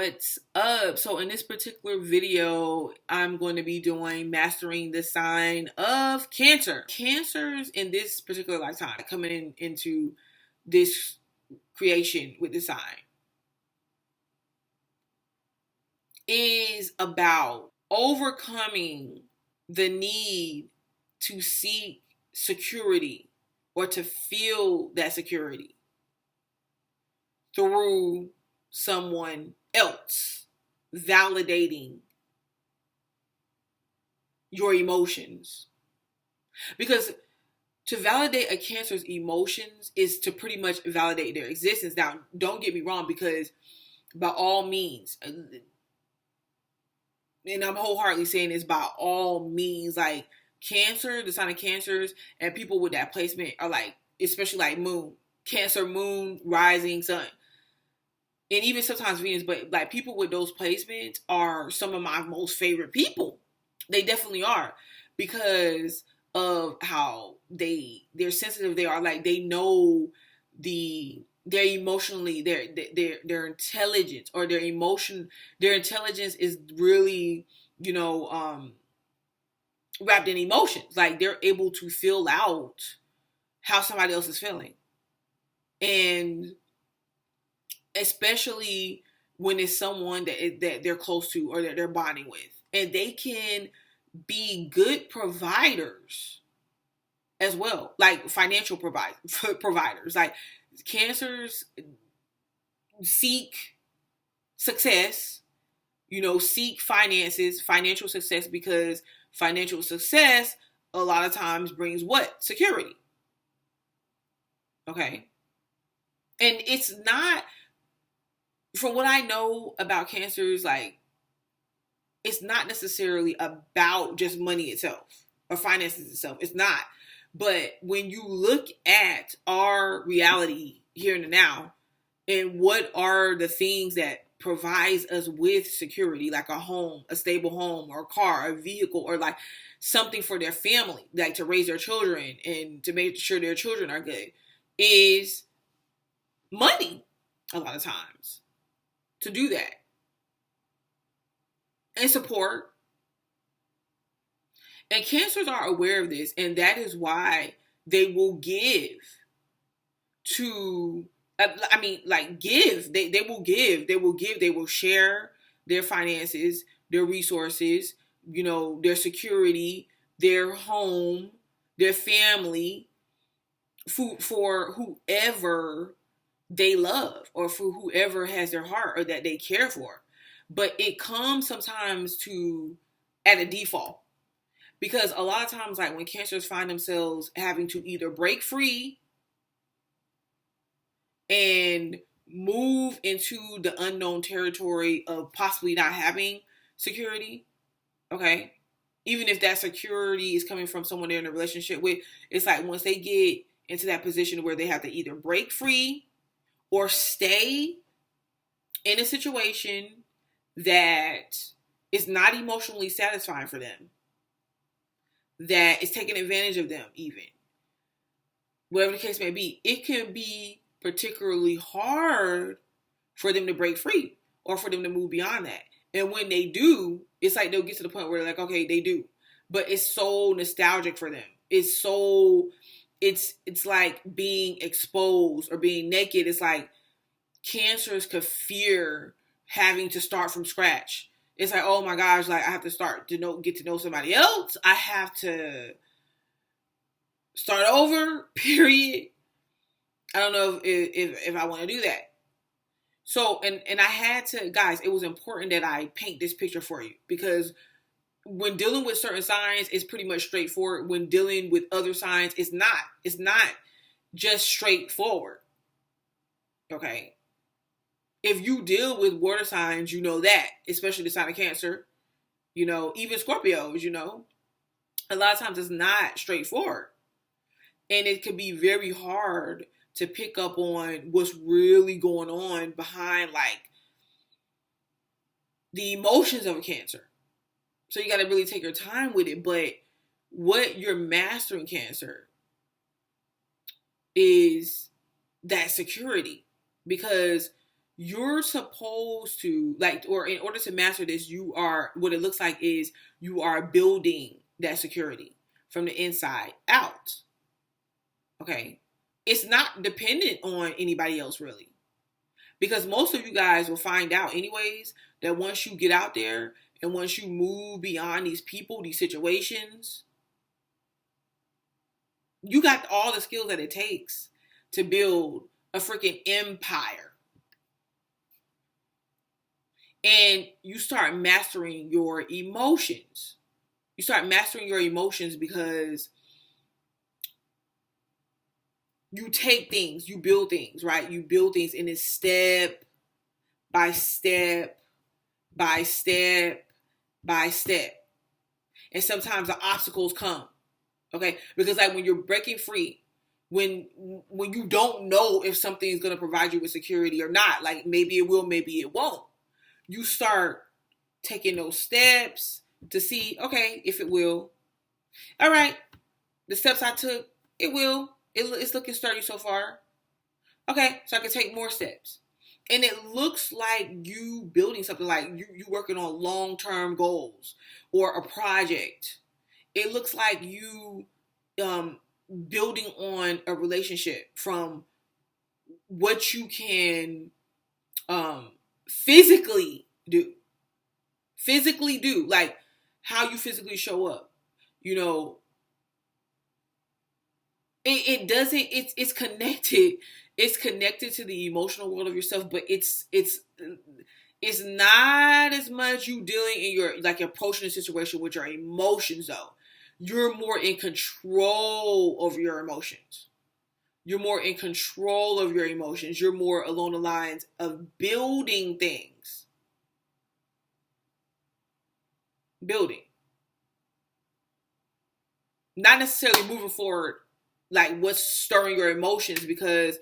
What's up? So in this particular video, I'm going to be doing mastering the sign of Cancer. Cancers in this particular lifetime coming into this creation with the sign is about overcoming the need to seek security or to feel that security through someone else validating your emotions. Because to validate a Cancer's emotions is to pretty much validate their existence. Now, don't get me wrong, because by all means, and I'm wholeheartedly saying this, by all means, like Cancer, the sign of Cancers, and people with that placement are like, especially like moon, Cancer, moon, rising, sun, and even sometimes Venus, but like people with those placements are some of my most favorite people. They definitely are, because of how they're sensitive they are. Like they know they're emotionally, their intelligence or their intelligence is really, wrapped in emotions. Like they're able to feel out how somebody else is feeling. And especially when it's someone that they're close to or that they're bonding with. And they can be good providers as well, like financial providers. Like Cancers seek success, seek financial success, because financial success a lot of times brings what? Security. Okay. And it's not, from what I know about Cancers, like, it's not necessarily about just money itself or finances itself. It's not. But when you look at our reality here and now, and what are the things that provides us with security, like a home, a stable home, or a car, a vehicle, or like something for their family, like to raise their children and to make sure their children are good, is money a lot of times to do that. And support. And Cancers are aware of this, and that is why they will give to, give. They will give. They will share their finances, their resources, their security, their home, their family, for whoever they love or for whoever has their heart or that they care for. But it comes sometimes at a default. Because a lot of times, like when Cancers find themselves having to either break free and move into the unknown territory of possibly not having security, okay? Even if that security is coming from someone they're in a relationship with, it's like once they get into that position where they have to either break free or stay in a situation that is not emotionally satisfying for them, that is taking advantage of them, even whatever the case may be, it can be particularly hard for them to break free or for them to move beyond that. And when they do, it's like they'll get to the point where they're like, okay, they do, but it's so nostalgic for them. It's like being exposed or being naked. It's like Cancers could fear having to start from scratch. It's like, oh my gosh, like I have to start to get to know somebody else. I have to start over, period. I don't know if I want to do that. So, and I had to, guys, it was important that I paint this picture for you, because when dealing with certain signs, it's pretty much straightforward. When dealing with other signs, it's not just straightforward. Okay. If you deal with water signs, you know that, especially the sign of Cancer, even Scorpios, a lot of times it's not straightforward. And it can be very hard to pick up on what's really going on behind, like, the emotions of a Cancer. So you got to really take your time with it. But what you're mastering, Cancer, is that security. Because you're supposed to, like, or in order to master this, what it looks like is you are building that security from the inside out. Okay. It's not dependent on anybody else, really. Because most of you guys will find out anyways that once you get out there and once you move beyond these people, these situations, you got all the skills that it takes to build a freaking empire. And you start mastering your emotions. You start mastering your emotions because you take things, you build things, right? You build things in this step by step by step by step. And sometimes the obstacles come, okay? Because like when you're breaking free, when you don't know if something is going to provide you with security or not, like maybe it will, maybe it won't. You start taking those steps to see, okay, if it will. All right, the steps I took, it will. It's looking sturdy so far. Okay, so I can take more steps. And it looks like you building something, like you working on long-term goals or a project. It looks like you building on a relationship from what you can physically do, like how you physically show up. You know, it doesn't. It's connected. It's connected to the emotional world of yourself, but it's not as much you dealing in your, like, approaching the situation with your emotions though. You're more in control of your emotions. You're more in control of your emotions. You're more along the lines of building things. Building. Not necessarily moving forward, like what's stirring your emotions, because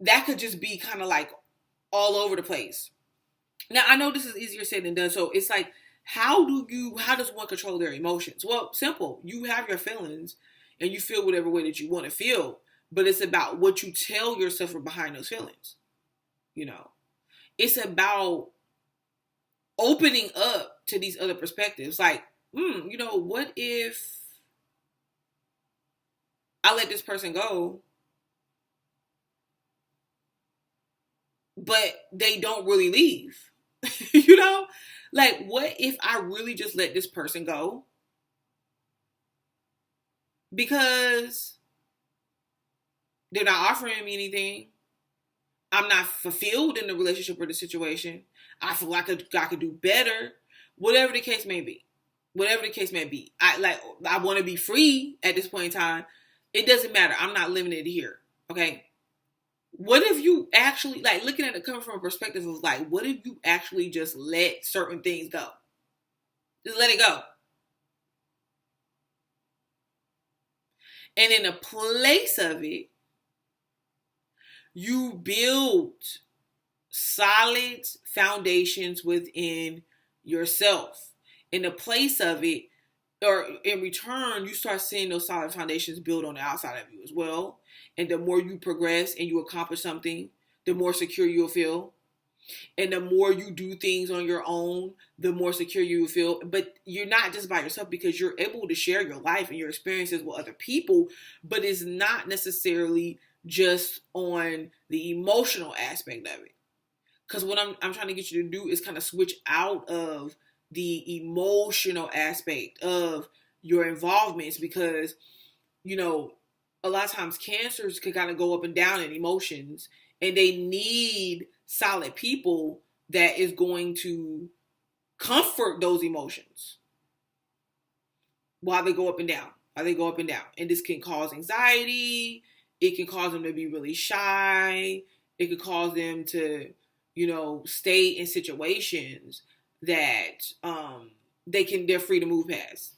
that could just be kind of like all over the place. Now, I know this is easier said than done. So it's like, how does one control their emotions? Well, simple. You have your feelings and you feel whatever way that you want to feel, but it's about what you tell yourself from behind those feelings. You know, it's about opening up to these other perspectives. Like, you know, what if I let this person go, but they don't really leave? You know, like, what if I really just let this person go because they're not offering me anything? I'm not fulfilled in the relationship or the situation. I feel like I could do better. Whatever the case may be. I want to be free at this point in time. It doesn't matter. I'm not limited here. Okay. What if you actually, like, looking at it coming from a perspective of like, what if you actually just let certain things go? Just let it go. And in the place of it, you build solid foundations within yourself. In the place of it, or in return, you start seeing those solid foundations build on the outside of you as well. And the more you progress and you accomplish something, the more secure you'll feel. And the more you do things on your own, the more secure you will feel. But you're not just by yourself, because you're able to share your life and your experiences with other people. But it's not necessarily just on the emotional aspect of it. Because what I'm trying to get you to do is kind of switch out of the emotional aspect of your involvements, because, you know, a lot of times cancers can kind of go up and down in emotions, and they need solid people that is going to comfort those emotions while they go up and down. And this can cause anxiety. It can cause them to be really shy. It could cause them to, you know, stay in situations that they're free to move past.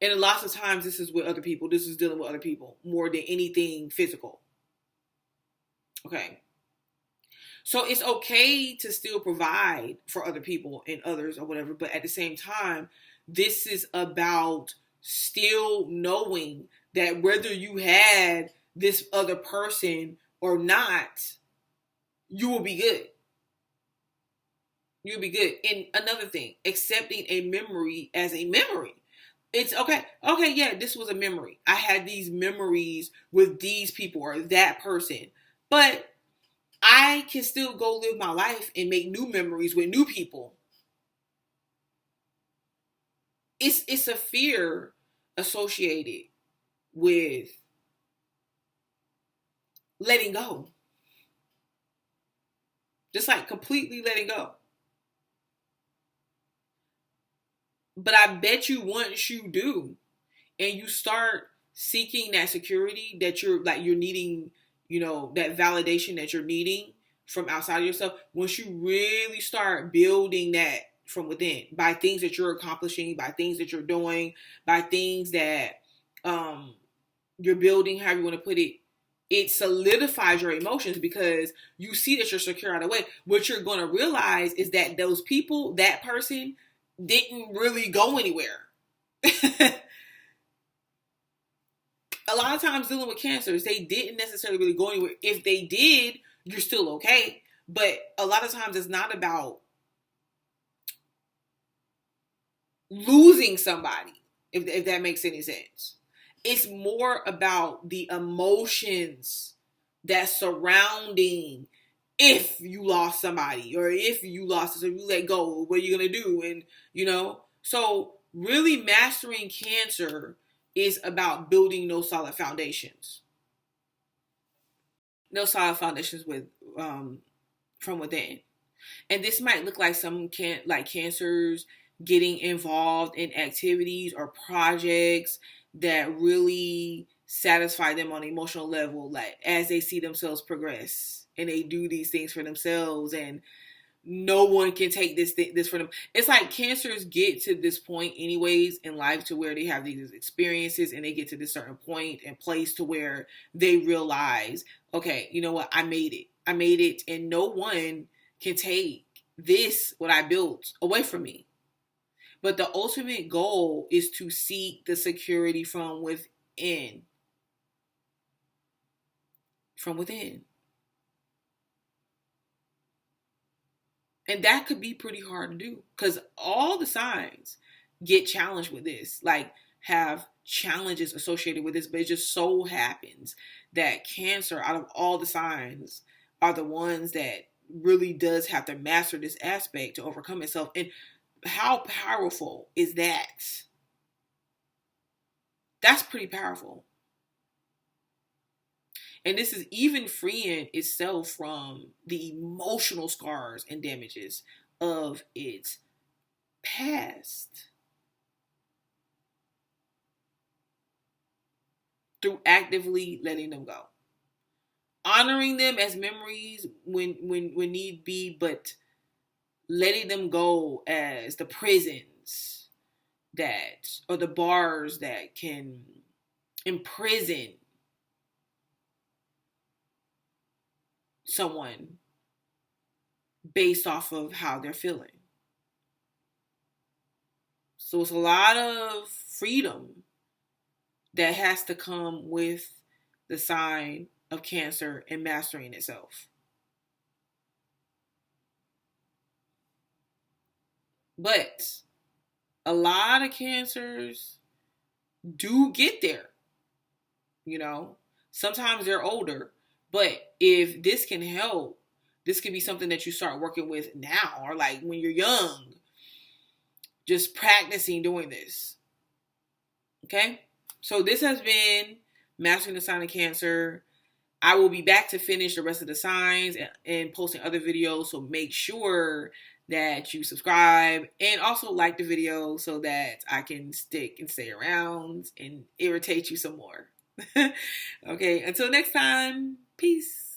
And lots of times this is with other people. This is dealing with other people more than anything physical. Okay. So it's okay to still provide for other people and others or whatever. But at the same time, this is about still knowing that whether you had this other person or not, you will be good. You'll be good. And another thing, accepting a memory as a memory. It's okay. Okay, yeah, this was a memory. I had these memories with these people or that person. But I can still go live my life and make new memories with new people. It's a fear associated with letting go. Just like completely letting go. But I bet you once you do and you start seeking that security that you're needing, that validation that you're needing from outside of yourself, once you really start building that from within by things that you're accomplishing, by things that you're doing, by things that you're building, however you want to put it, it solidifies your emotions because you see that you're secure out of the way. What you're going to realize is that those people, that person, didn't really go anywhere. A lot of times dealing with cancers, they didn't necessarily really go anywhere. If they did, you're still okay. But a lot of times it's not about losing somebody, if that makes any sense. It's more about the emotions that's surrounding if you lost somebody or if you lost this or you let go, what are you going to do? And, so really mastering cancer is about building those solid foundations. Those solid foundations with from within. And this might look like some cancers getting involved in activities or projects that really satisfy them on an emotional level, like as they see themselves progress and they do these things for themselves and no one can take this for them. It's like cancers get to this point anyways in life to where they have these experiences and they get to this certain point and place to where they realize, okay, you know what? I made it and no one can take this, what I built, away from me. But the ultimate goal is to seek the security from within. From within. And that could be pretty hard to do because all the signs get challenged with this, like have challenges associated with this, but it just so happens that cancer, out of all the signs, are the ones that really does have to master this aspect to overcome itself. And how powerful is that? That's pretty powerful. And this is even freeing itself from the emotional scars and damages of its past. Through actively letting them go. Honoring them as memories when need be, but letting them go as the prisons or the bars that can imprison someone based off of how they're feeling. So it's a lot of freedom that has to come with the sign of Cancer and mastering itself. But a lot of cancers do get there. Sometimes they're older. But if this can help, this could be something that you start working with now or like when you're young. Just practicing doing this. Okay? So this has been Mastering the Sign of Cancer. I will be back to finish the rest of the signs and posting other videos. So make sure that you subscribe and also like the video so that I can stick and stay around and irritate you some more. Okay, until next time, peace.